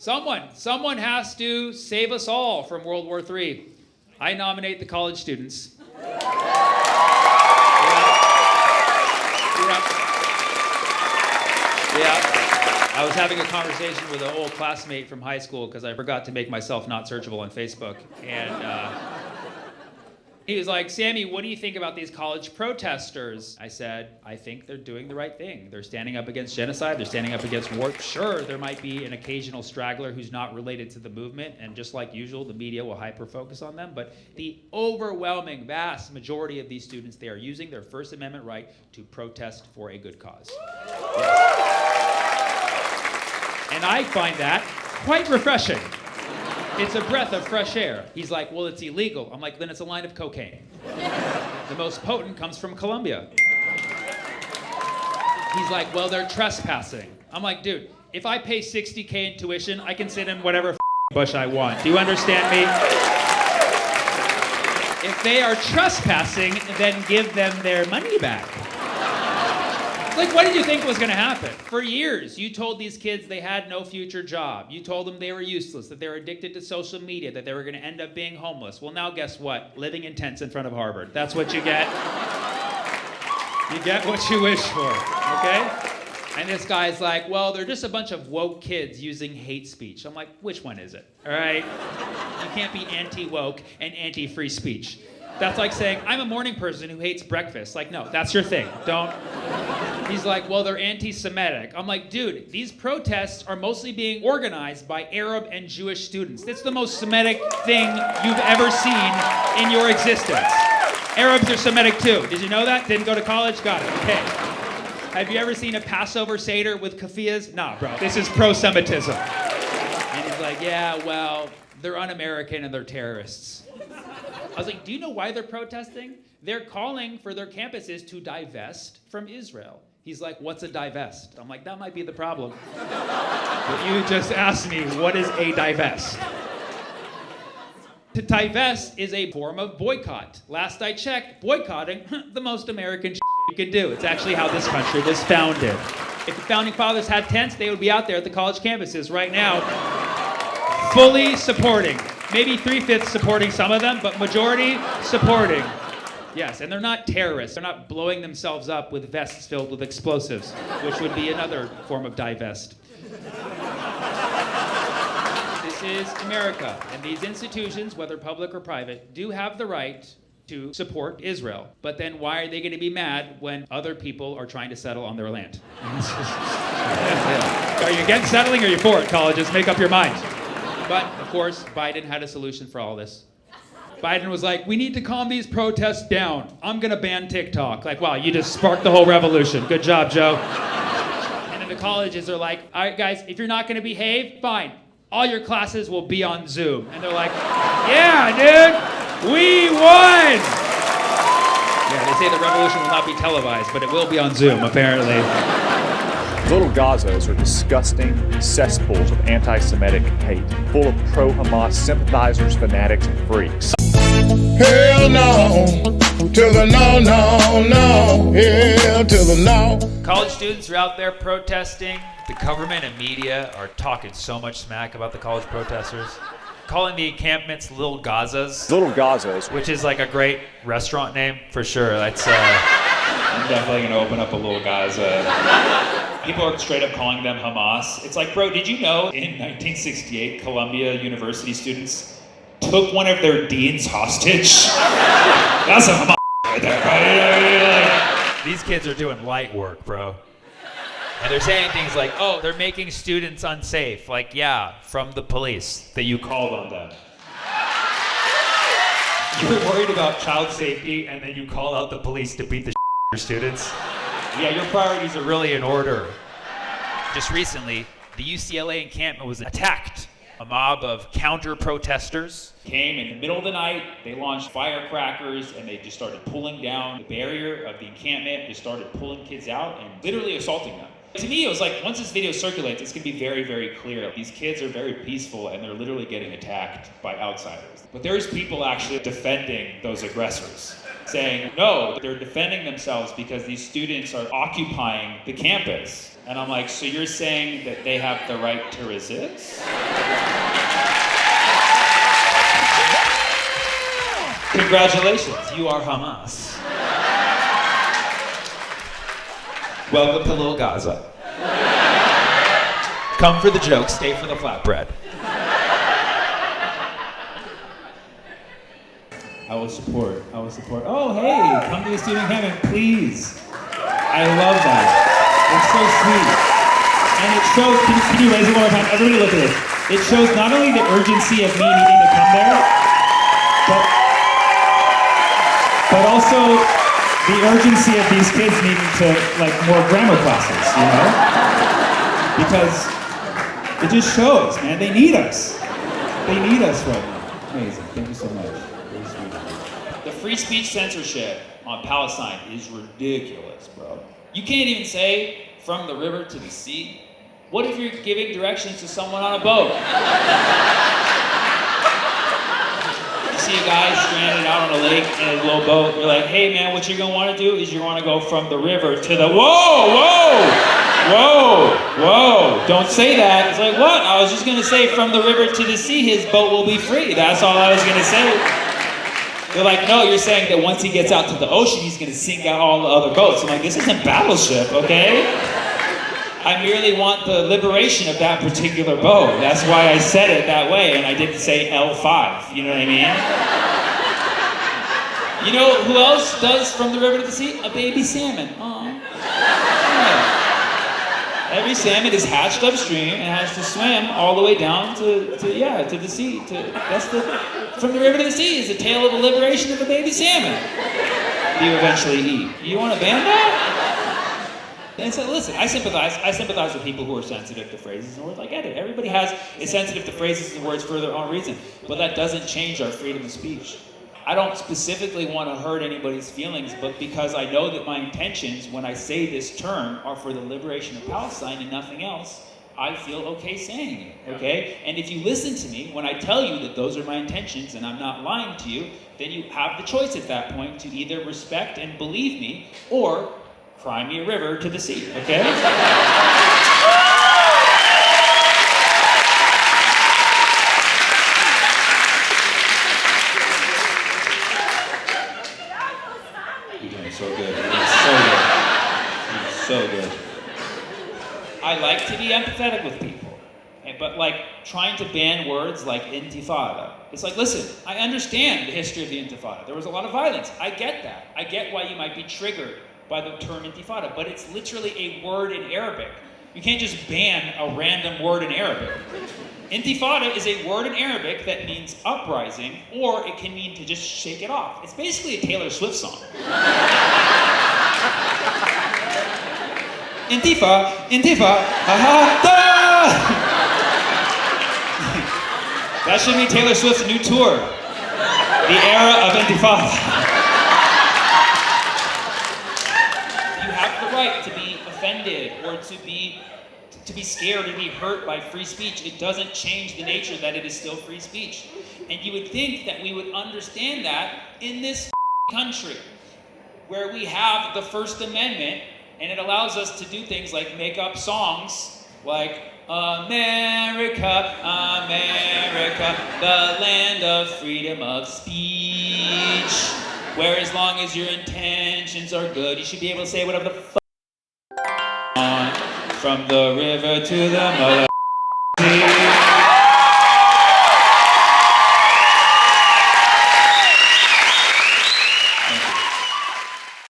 Someone has to save us all from World War III. I nominate the college students. Yeah. I was having a conversation with an old classmate from high school because I forgot to make myself not searchable on Facebook. And he was like, Sammy, what do you think about these college protesters? I said, I think they're doing the right thing. They're standing up against genocide. They're standing up against war. Sure, there might be an occasional straggler who's not related to the movement. And just like usual, the media will hyper-focus on them. But the overwhelming, vast majority of these students, they are using their First Amendment right to protest for a good cause. Yes. And I find that quite refreshing. It's a breath of fresh air. He's like, well, it's illegal. I'm like, then it's a line of cocaine. The most potent comes from Colombia. He's like, well, they're trespassing. I'm like, dude, if I pay $60K in tuition, I can sit in whatever bush I want. Do you understand me? If they are trespassing, then give them their money back. Like, what did you think was going to happen? For years, you told these kids they had no future job. You told them they were useless, that they were addicted to social media, that they were going to end up being homeless. Well, now guess what? Living in tents in front of Harvard. That's what you get. You get what you wish for, okay? And this guy's like, well, they're just a bunch of woke kids using hate speech. I'm like, which one is it, all right? You can't be anti-woke and anti-free speech. That's like saying, I'm a morning person who hates breakfast. Like, no, that's your thing. Don't. He's like, well, they're anti-Semitic. I'm like, dude, these protests are mostly being organized by Arab and Jewish students. It's the most Semitic thing you've ever seen in your existence. Arabs are Semitic too. Did you know that? Didn't go to college? Got it. Okay. Have you ever seen a Passover Seder with keffiyehs? Nah, bro. This is pro-Semitism. And he's like, yeah, well, they're un-American and they're terrorists. I was like, do you know why they're protesting? They're calling for their campuses to divest from Israel. He's like, what's a divest? I'm like, that might be the problem. But you just asked me, what is a divest? To divest is a form of boycott. Last I checked, boycotting, the most American you can do. It's actually how this country was founded. If the founding fathers had tents, they would be out there at the college campuses right now, fully supporting. Maybe 3/5 supporting some of them, but majority supporting. Yes, and they're not terrorists. They're not blowing themselves up with vests filled with explosives, which would be another form of divest. This is America, and these institutions, whether public or private, do have the right to support Israel. But then why are they going to be mad when other people are trying to settle on their land? Are you against settling or are you for it, colleges? Make up your mind. But, of course, Biden had a solution for all this. Biden was like, we need to calm these protests down. I'm going to ban TikTok. Like, wow, you just sparked the whole revolution. Good job, Joe. And then the colleges are like, all right, guys, if you're not going to behave, fine. All your classes will be on Zoom. And they're like, yeah, dude, we won! Yeah, they say the revolution will not be televised, but it will be on Zoom, apparently. Little Gazas are disgusting cesspools of anti-Semitic hate, full of pro-Hamas sympathizers, fanatics, and freaks. Hell no, to the no, no, no, hell to the no. College students are out there protesting. The government and media are talking so much smack about the college protesters. Calling the encampments Little Gazas. Little Gazas. Which is like a great restaurant name, for sure. That's, I'm definitely going to open up a Little Gaza. People are straight up calling them Hamas. It's like, bro, did you know in 1968, Columbia University students took one of their deans hostage? That's a Hamas right there, right? These kids are doing light work, bro. And they're saying things like, oh, they're making students unsafe. Like, yeah, from the police that you called on them. You're worried about child safety and then you call out the police to beat the your students? Yeah, your priorities are really in order. Just recently, the UCLA encampment was attacked. A mob of counter-protesters came in the middle of the night. They launched firecrackers, and they just started pulling down the barrier of the encampment, just started pulling kids out and literally assaulting them. To me, it was like, once this video circulates, it's going to be very, very clear. These kids are very peaceful, and they're literally getting attacked by outsiders. But there's people actually defending those aggressors. saying, no, they're defending themselves because these students are occupying the campus. And I'm like, so you're saying that they have the right to resist? Congratulations, you are Hamas. Welcome to Little Gaza. Come for the joke, stay for the flatbread. I will support. Oh, hey, come to the student campus, please. I love that. It's so sweet. And it shows, can you raise it one more time? Everybody look at this. It shows not only the urgency of me needing to come there, but also the urgency of these kids needing to, like, more grammar classes, you know? Because it just shows, man, they need us. They need us right now. Amazing, thank you so much. Very sweet. The free speech censorship on Palestine is ridiculous, bro. You can't even say from the river to the sea. What if you're giving directions to someone on a boat? You see a guy stranded out on a lake in a little boat. You're like, hey man, what you're gonna want to do is you want to go from the river to the, whoa, don't say that. It's like, what? I was just gonna say from the river to the sea, his boat will be free. That's all I was gonna say. They're like, no, you're saying that once he gets out to the ocean, he's gonna sink out all the other boats. I'm like, this isn't Battleship, okay? I merely want the liberation of that particular boat. That's why I said it that way, and I didn't say L5, you know what I mean? You know who else does from the river to the sea? A baby salmon. Aw. Yeah. Every salmon is hatched upstream and has to swim all the way down to the sea. From the river to the sea is the tale of the liberation of a baby salmon. You eventually eat. You want to ban that? And so listen, I sympathize with people who are sensitive to phrases and words. I get it. Everybody is sensitive to phrases and words for their own reason. But that doesn't change our freedom of speech. I don't specifically want to hurt anybody's feelings, but because I know that my intentions when I say this term are for the liberation of Palestine and nothing else, I feel okay saying it, okay? And if you listen to me when I tell you that those are my intentions and I'm not lying to you, then you have the choice at that point to either respect and believe me or cry me a river to the sea, okay? You're doing so good. You're doing so good. I like to be empathetic with people, but like trying to ban words like intifada. It's like, listen, I understand the history of the intifada. There was a lot of violence. I get that. I get why you might be triggered by the term intifada, but it's literally a word in Arabic. You can't just ban a random word in Arabic. Intifada is a word in Arabic that means uprising, or it can mean to just shake it off. It's basically a Taylor Swift song. Intifa, ha ha da! That should be Taylor Swift's new tour. The era of Intifada. You have the right to be offended or to be scared or be hurt by free speech. It doesn't change the nature that it is still free speech. And you would think that we would understand that in this country, where we have the First Amendment, and it allows us to do things like make up songs like America, America, the land of freedom of speech, where as long as your intentions are good, you should be able to say whatever the fuck you want, from the river to the mother.